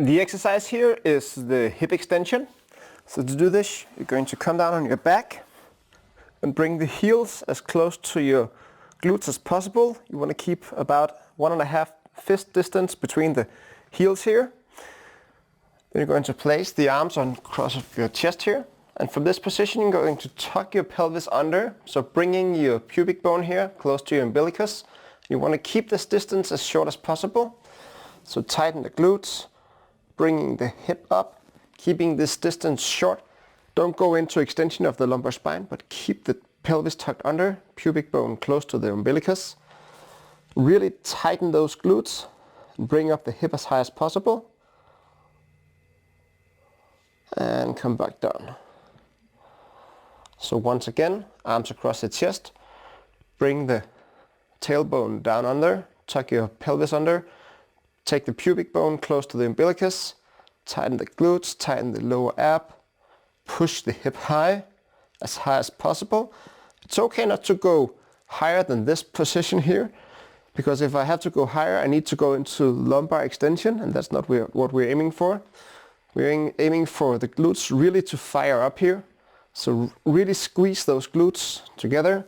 The exercise here is the hip extension. So to do this, you're going to come down on your back and bring the heels as close to your glutes as possible. You want to keep about 1.5 fist distance between the heels here. Then you're going to place the arms on across your chest here. And from this position, you're going to tuck your pelvis under. So bringing your pubic bone here close to your umbilicus. You want to keep this distance as short as possible. So tighten the glutes, bringing the hip up, keeping this distance short. Don't go into extension of the lumbar spine, but keep the pelvis tucked under, pubic bone close to the umbilicus. Really tighten those glutes and bring up the hip as high as possible. And come back down. So once again, arms across the chest, bring the tailbone down under, tuck your pelvis under, take the pubic bone close to the umbilicus, tighten the glutes, tighten the lower ab, push the hip high as possible. It's okay not to go higher than this position here, because if I have to go higher, I need to go into lumbar extension, and that's not what we're aiming for. We're aiming for the glutes really to fire up here. So really squeeze those glutes together.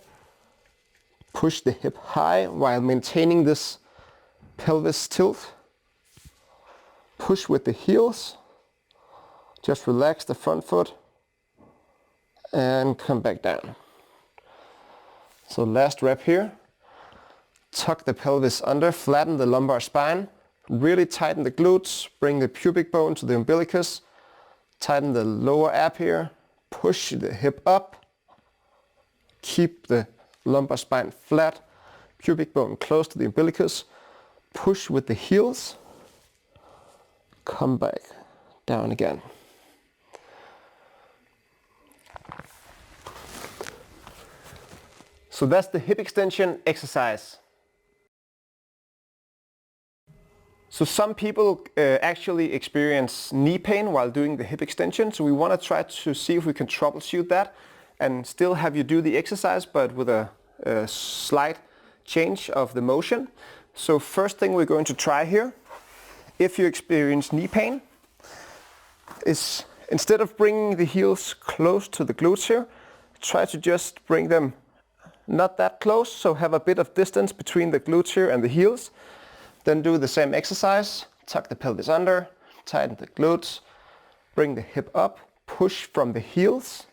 Push the hip high while maintaining this pelvis tilt. Push with the heels. Just relax the front foot and come back down. So last rep here. Tuck the pelvis under, flatten the lumbar spine. Really tighten the glutes, bring the pubic bone to the umbilicus. Tighten the lower ab here. Push the hip up. Keep the lumbar spine flat. Pubic bone close to the umbilicus. Push with the heels. Come back down again. So that's the hip extension exercise. So some people actually experience knee pain while doing the hip extension. So we want to try to see if we can troubleshoot that and still have you do the exercise, but with a slight change of the motion. So first thing we're going to try here, if you experience knee pain, is instead of bringing the heels close to the glutes here, try to just bring them not that close, so have a bit of distance between the glutes here and the heels. Then do the same exercise, tuck the pelvis under, tighten the glutes, bring the hip up, push from the heels,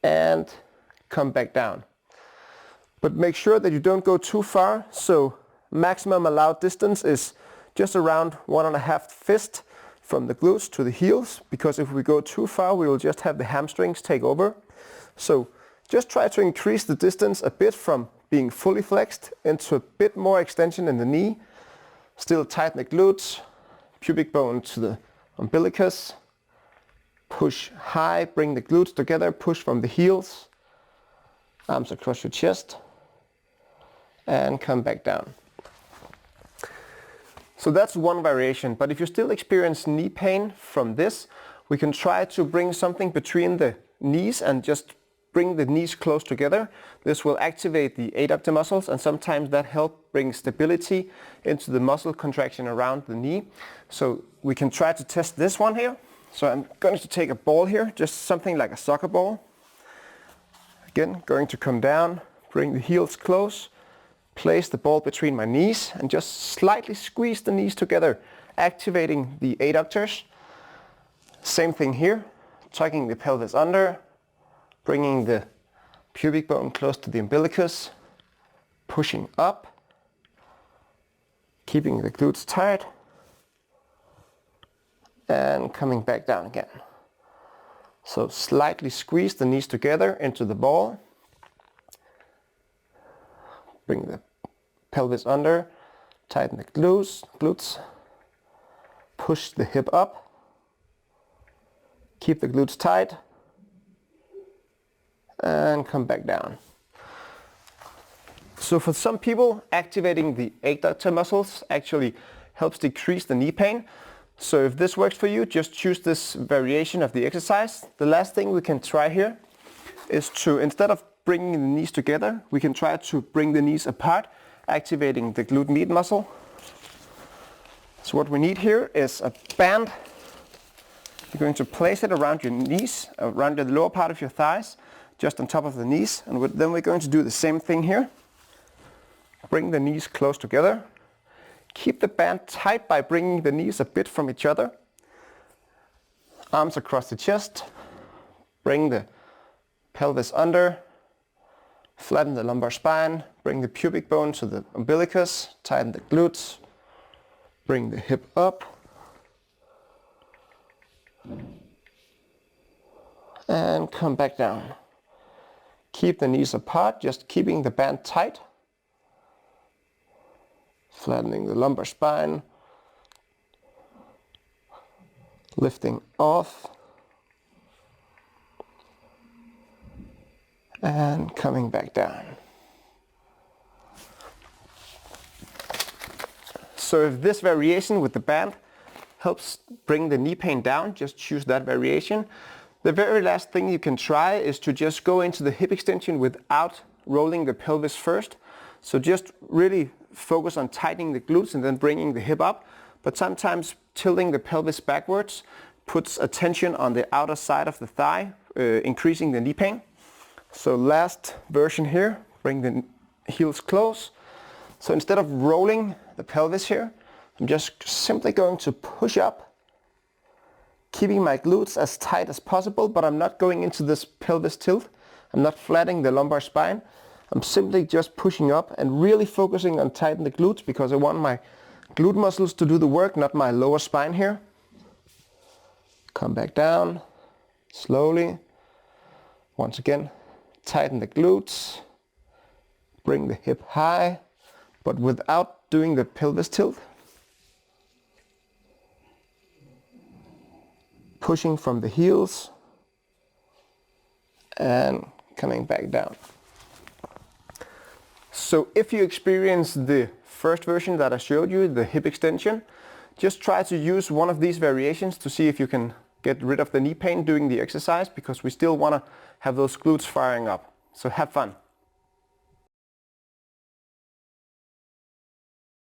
and come back down. But make sure that you don't go too far, so maximum allowed distance is just around 1.5 fist from the glutes to the heels, because if we go too far, we will just have the hamstrings take over. So just try to increase the distance a bit from being fully flexed into a bit more extension in the knee. Still tighten the glutes, pubic bone to the umbilicus. Push high, bring the glutes together, push from the heels. Arms across your chest. And come back down. So that's one variation, but if you still experience knee pain from this, we can try to bring something between the knees and just bring the knees close together. This will activate the adductor muscles, and sometimes that helps bring stability into the muscle contraction around the knee. So we can try to test this one here. So I'm going to take a ball here, just something like a soccer ball. Again, going to come down, bring the heels close, place the ball between my knees and just slightly squeeze the knees together, activating the adductors. Same thing here, tucking the pelvis under, bringing the pubic bone close to the umbilicus, pushing up, keeping the glutes tight, and coming back down again. So slightly squeeze the knees together into the ball, bring the pelvis under, tighten the glutes, push the hip up, keep the glutes tight, and come back down. So for some people, activating the adductor muscles actually helps decrease the knee pain. So if this works for you, just choose this variation of the exercise. The last thing we can try here is to, instead of bringing the knees together, we can try to bring the knees apart, activating the glute med muscle. So what we need here is a band. You're going to place it around your knees, around the lower part of your thighs, just on top of the knees. And then we're going to do the same thing here. Bring the knees close together. Keep the band tight by bringing the knees a bit from each other. Arms across the chest. Bring the pelvis under. Flatten the lumbar spine. Bring the pubic bone to the umbilicus. Tighten the glutes. Bring the hip up. And come back down. Keep the knees apart, just keeping the band tight. Flattening the lumbar spine. Lifting off. And coming back down. So if this variation with the band helps bring the knee pain down, just choose that variation. The very last thing you can try is to just go into the hip extension without rolling the pelvis first. So just really focus on tightening the glutes and then bringing the hip up. But sometimes tilting the pelvis backwards puts a tension on the outer side of the thigh, increasing the knee pain. So last version here, bring the heels close. So instead of rolling the pelvis here, I'm just simply going to push up, keeping my glutes as tight as possible, but I'm not going into this pelvis tilt. I'm not flattening the lumbar spine. I'm simply just pushing up and really focusing on tightening the glutes because I want my glute muscles to do the work, not my lower spine here. Come back down, slowly. Once again, tighten the glutes. Bring the hip high, but without doing the pelvis tilt. Pushing from the heels and coming back down. So if you experience the first version that I showed you, the hip extension, just try to use one of these variations to see if you can get rid of the knee pain doing the exercise, because we still want to have those glutes firing up. So have fun.